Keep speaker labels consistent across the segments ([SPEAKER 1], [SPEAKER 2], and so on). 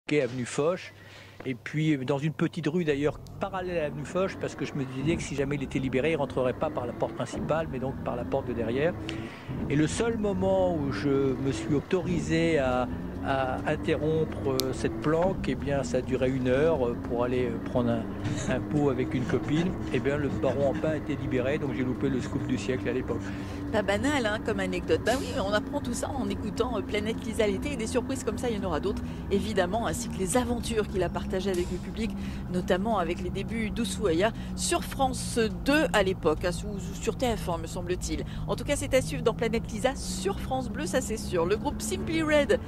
[SPEAKER 1] quai avenue Foch. Et puis dans une petite rue d'ailleurs parallèle à l'avenue Foch, parce que je me disais que si jamais il était libéré, il ne rentrerait pas par la porte principale, mais donc par la porte de derrière. Et le seul moment où je me suis autorisé à interrompre cette planque, eh bien, ça a duré 1 heure pour aller prendre un pot avec une copine. Eh bien, le baron Empin a été libéré, donc j'ai loupé le scoop du siècle à l'époque.
[SPEAKER 2] Pas banal hein, comme anecdote. Bah oui, on apprend tout ça en écoutant Planète Lisa l'été, et des surprises comme ça, il y en aura d'autres, évidemment, ainsi que les aventures qu'il a partagées avec le public, notamment avec les débuts d'Ushuaïa sur France 2 à l'époque, hein, ou sur TF1 me semble-t-il. En tout cas, c'est à suivre dans Planète Lisa sur France Bleu, ça c'est sûr. Le groupe Simply Red,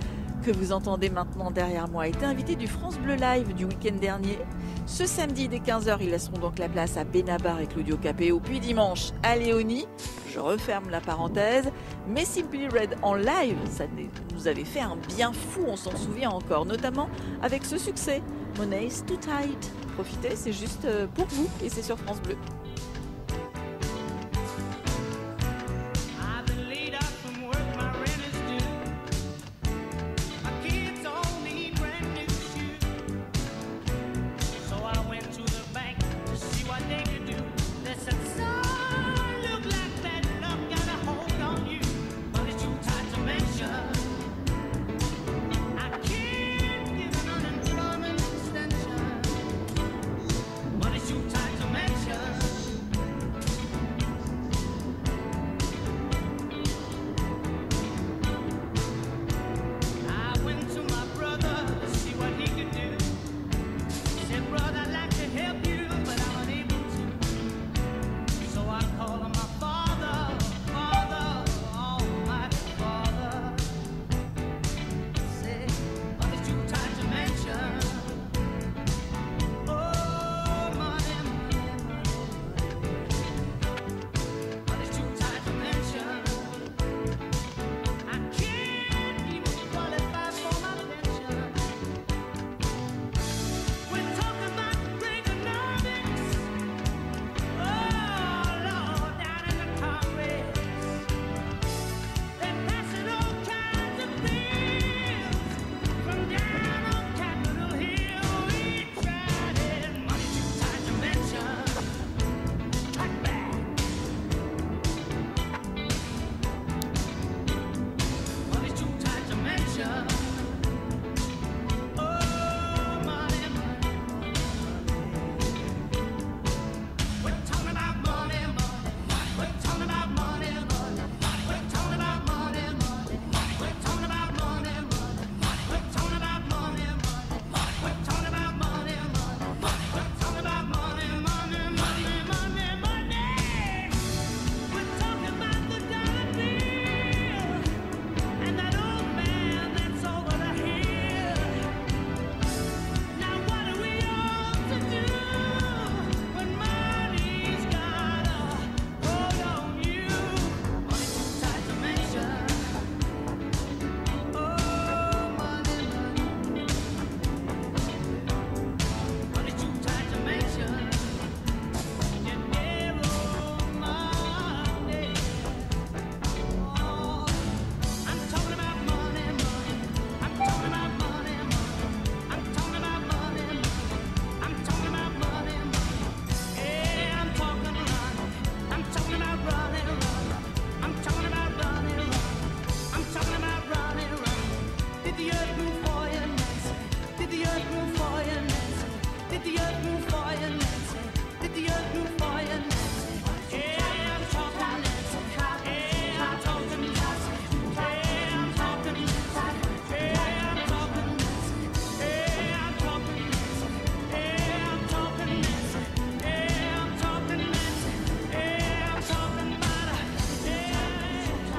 [SPEAKER 2] que vous entendez maintenant derrière moi, était invité du France Bleu Live du week-end dernier. Ce samedi dès 15h, ils laisseront donc la place à Benabar et Claudio Capéo, puis dimanche à Léonie. Je referme la parenthèse, mais Simply Red en live, ça nous avait fait un bien fou, on s'en souvient encore, notamment avec ce succès, Money's Too Tight. Profitez, c'est juste pour vous et c'est sur France Bleu.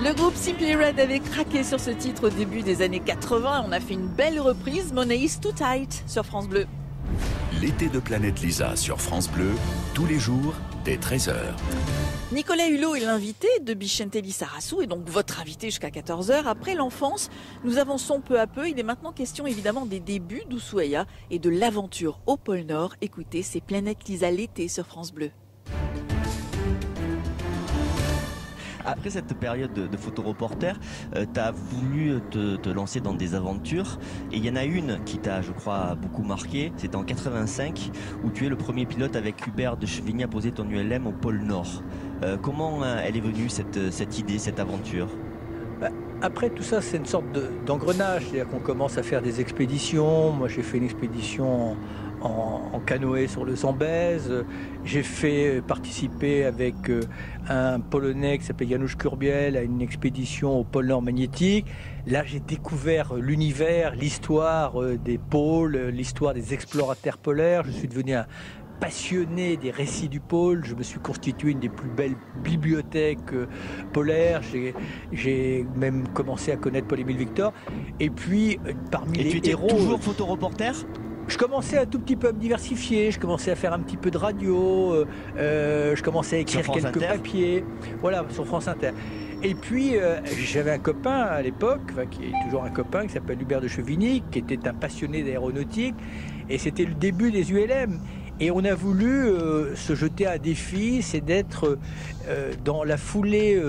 [SPEAKER 2] Le groupe Simply Red avait craqué sur ce titre au début des années 80. On a fait une belle reprise, Money's Too Tight, sur France Bleu.
[SPEAKER 3] L'été de Planète Lisa sur France Bleu, tous les jours, dès 13h.
[SPEAKER 2] Nicolas Hulot est l'invité de Bichente Lizarazu et donc votre invité jusqu'à 14h. Après l'enfance, nous avançons peu à peu. Il est maintenant question évidemment des débuts d'Ushuaïa et de l'aventure au pôle Nord. Écoutez, c'est Planète Lisa l'été sur France Bleu.
[SPEAKER 4] Après cette période de photoreporter, tu as voulu te lancer dans des aventures. Et il y en a une qui t'a, je crois, beaucoup marqué. C'était en 85, où tu es le premier pilote avec Hubert de Chevigny à poser ton ULM au pôle Nord. Comment elle est venue, cette idée, cette aventure?
[SPEAKER 1] Après tout ça, c'est une sorte d'engrenage, c'est-à-dire qu'on commence à faire des expéditions. Moi, j'ai fait une expédition en canoë sur le Zambèze. J'ai fait participer avec un Polonais qui s'appelle Janusz Kurbiel à une expédition au pôle Nord magnétique. Là, j'ai découvert l'univers, l'histoire des pôles, l'histoire des explorateurs polaires. Je suis devenu un passionné des récits du pôle. Je me suis constitué une des plus belles bibliothèques polaires. J'ai même commencé à connaître Paul-Émile Victor. Et puis, parmi les héros...
[SPEAKER 4] Et tu étais toujours photoreporter?
[SPEAKER 1] Je commençais un tout petit peu à me diversifier, je commençais à faire un petit peu de radio, je commençais à écrire quelques papiers, voilà, sur France Inter. Et puis, j'avais un copain à l'époque, qui est toujours un copain, qui s'appelle Hubert de Chevigny, qui était un passionné d'aéronautique, et c'était le début des ULM. Et on a voulu se jeter un défi, c'est d'être dans la foulée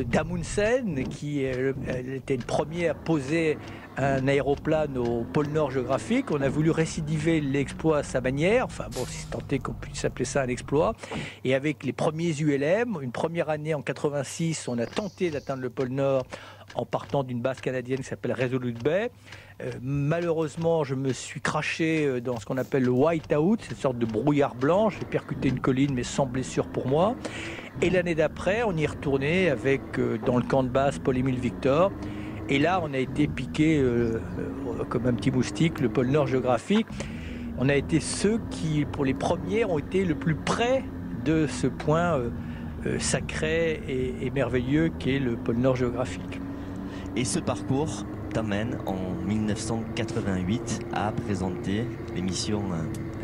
[SPEAKER 1] d'Amundsen, qui elle était le premier à poser un aéroplane au pôle Nord géographique. On a voulu récidiver l'exploit à sa manière, enfin bon, si tant est qu'on puisse appeler ça un exploit. Et avec les premiers ULM, une première année en 86, on a tenté d'atteindre le pôle Nord en partant d'une base canadienne qui s'appelle Resolute Bay. Malheureusement, je me suis craché dans ce qu'on appelle le white-out, cette sorte de brouillard blanc. J'ai percuté une colline, mais sans blessure pour moi. Et l'année d'après, on y est retourné avec, dans le camp de base, Paul-Émile Victor. Et là, on a été piqué comme un petit moustique, le pôle Nord géographique. On a été ceux qui, pour les premiers, ont été le plus près de ce point sacré et merveilleux qu'est le pôle Nord géographique.
[SPEAKER 4] Et ce parcours t'amène en 1988 à présenter l'émission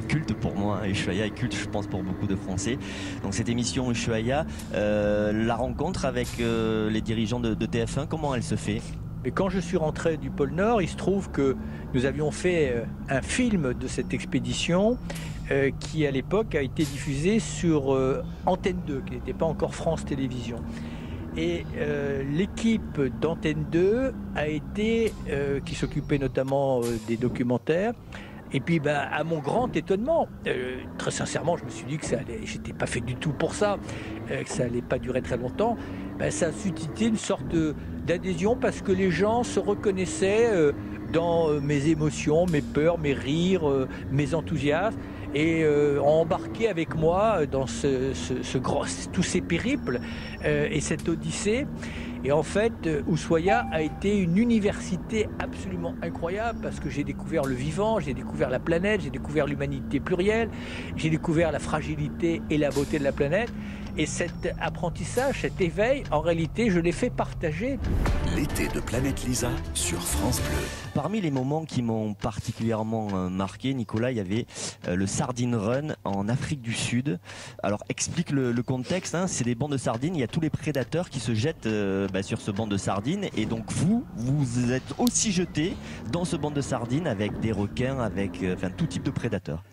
[SPEAKER 4] culte pour moi, Ushuaïa, et culte je pense pour beaucoup de Français. Donc cette émission Ushuaïa, la rencontre avec les dirigeants de TF1, comment elle se fait?
[SPEAKER 1] Mais quand je suis rentré du pôle Nord, il se trouve que nous avions fait un film de cette expédition qui à l'époque a été diffusé sur Antenne 2, qui n'était pas encore France Télévisions. Et l'équipe d'Antenne 2 a été, qui s'occupait notamment des documentaires. Et puis, à mon grand étonnement, très sincèrement, je me suis dit que ça allait, j'étais pas fait du tout pour ça, que ça allait pas durer très longtemps. Ça a suscité une sorte d'adhésion parce que les gens se reconnaissaient dans mes émotions, mes peurs, mes rires, mes enthousiasmes. Et ont embarqué avec moi dans tous ces périples et cette odyssée. Et en fait, Ushuaïa a été une université absolument incroyable parce que j'ai découvert le vivant, j'ai découvert la planète, j'ai découvert l'humanité plurielle, j'ai découvert la fragilité et la beauté de la planète. Et cet apprentissage, cet éveil, en réalité, je l'ai fait partager.
[SPEAKER 3] L'été de Planète Lisa sur France Bleu.
[SPEAKER 4] Parmi les moments qui m'ont particulièrement marqué, Nicolas, il y avait le Sardine Run en Afrique du Sud. Alors explique le contexte, hein, c'est des bancs de sardines, il y a tous les prédateurs qui se jettent sur ce banc de sardines. Et donc vous êtes aussi jeté dans ce banc de sardines avec des requins, avec tout type de prédateurs.